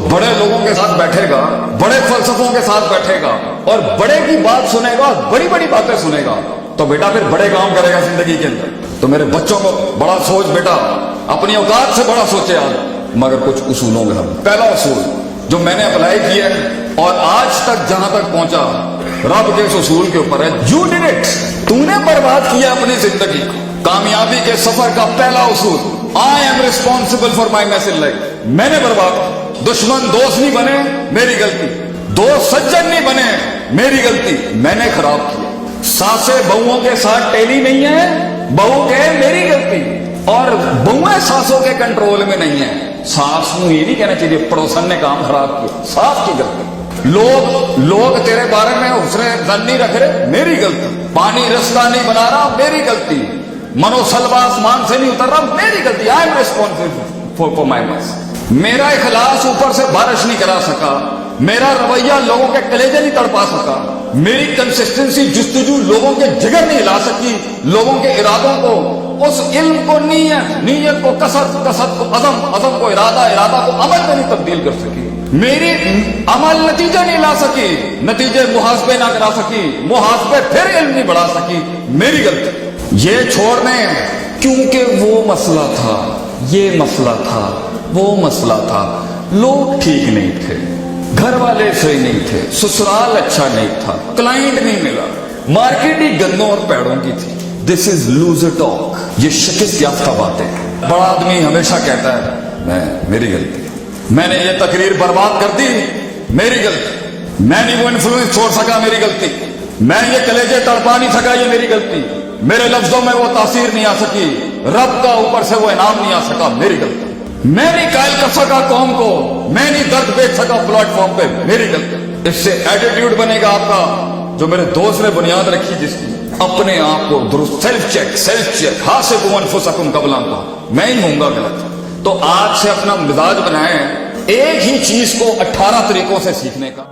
बड़े लोगों के साथ बैठेगा, बड़े फलसफों के साथ बैठेगा और बड़े की बात सुनेगा, बड़ी बड़ी बातें सुनेगा, तो बेटा फिर बड़े काम करेगा जिंदगी के अंदर। तो मेरे बच्चों को बड़ा सोच बेटा, अपनी औकात से बड़ा सोचे आज, मगर कुछ उसूलों के साथ। पहला उसूल जो मैंने अप्लाई किया और आज तक जहां तक पहुंचा रब के इस उसूल के ऊपर है, यू डिड इट, तूने बर्बाद किया अपनी जिंदगी को। कामयाबी के सफर का पहला उसूल, I am responsible for my mess in life. मैंने बर्बाद, दुश्मन दोस्त नहीं बने, मेरी गलती, दोस्त सज्जन नहीं बने, मेरी गलती, मैंने खराब किया। सासें बहुओं के साथ टेली नहीं है, बहू के मेरी गलती, और बहुएं सासों के कंट्रोल में नहीं है। सास को ये नहीं कहना चाहिए पड़ोसन ने काम खराब किया, सास की गलती। लोग तेरे बारे में हुस्न ज़न नहीं रख रहे, मेरी गलती। पानी रास्ता नहीं बना रहा, मेरी गलती। मनोसलबा आसमान से नहीं उतर रहा, मेरी गलती। I am responsible for my मस। मेरा इखलास ऊपर से बारिश नहीं करा सका, मेरा रवैया लोगों के कलेजे नहीं तड़पा सका, मेरी कंसिस्टेंसी जुस्तजू लोगों के जिगर नहीं हिला सकी, लोगों के इरादों को, उस इल्म को नीयत, नीयत को कसद, कसद को अज़म, अज़म को इरादा, इरादा को अमल में नहीं तब्दील कर सकी। मेरी अमल नतीजे नहीं ला सकी, नतीजे मुहासबे ना करा सकी, मुहासबे फिर इल्म नहीं बढ़ा सकी, मेरी गलती। ये छोड़ने क्योंकि वो मसला था, ये मसला था, वो मसला था, लोग ठीक नहीं थे, घर वाले सही नहीं थे, ससुराल अच्छा नहीं था, क्लाइंट नहीं मिला, मार्केट ही गन्नों और पेड़ों की थी। दिस इज लूजर टॉक, ये शिकस्त याफ्ता बातें। बड़ा आदमी हमेशा कहता है मेरी गलती, मैंने ये तकरीर बर्बाद कर दी, मेरी गलती, मैं नहीं वो इन्फ्लुएंस छोड़ सका, मेरी गलती, मैं ये कलेजे तड़पा नहीं सका, ये मेरी गलती, मेरे लफ्जों में वो तासीर नहीं आ सकी, रब का ऊपर से वो इनाम नहीं आ सका, मेरी गलती, मैं नहीं कायल कर सका कौम को, मैं नहीं दर्द बेच सका प्लेटफॉर्म पे, मेरी गलती। इससे एटीट्यूड बनेगा आपका, जो मेरे दोस्त ने बुनियाद रखी जिसकी, अपने आप को दुरुस्त, सेल्फ चेक, हासिबू अनफुसकुम कबला का, मैं ही होऊंगा गलत। तो आज से अपना मिजाज बनाएं, एक ही चीज को 18 तरीकों से सीखने का।